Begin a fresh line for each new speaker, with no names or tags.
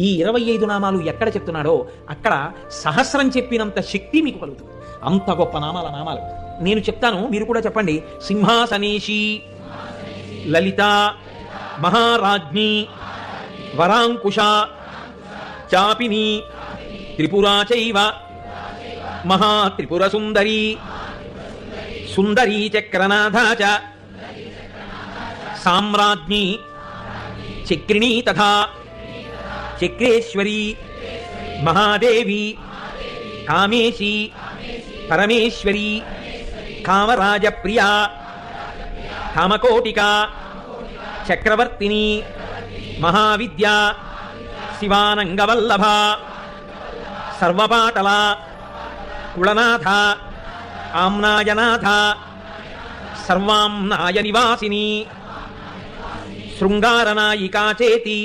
ఈ 25 నామాలు ఎక్కడ చెప్తున్నాడో అక్కడ సహస్రం చెప్పినంత శక్తి మీకు కలుగుతుంది. అంత గొప్ప నామాలు నేను చెప్తాను, మీరు కూడా చెప్పండి. సింహాసనేషి, లలిత, మహారాజ్ఞి, వరాంకుశ, చాపిని, త్రిపురా చైవ, మహాత్రిపుర సుందరి, సుందరీ చక్రనాథ చ, సామ్రాజ్ఞి, చక్రిణీ తథా చక్రేశ్వరి, మహాదేవి, కామేశి, పరమేశ్వరి, కామరాజప్రియా, కామకోటిక, చక్రవర్తిని, మహావిద్య, శివానంగవల్లభ, సర్వపాటల, కుళనాథ, ఆమ్నాయనాథ, సర్వాంనాయ నివాసిని, శృంగారనాయికా చేతి,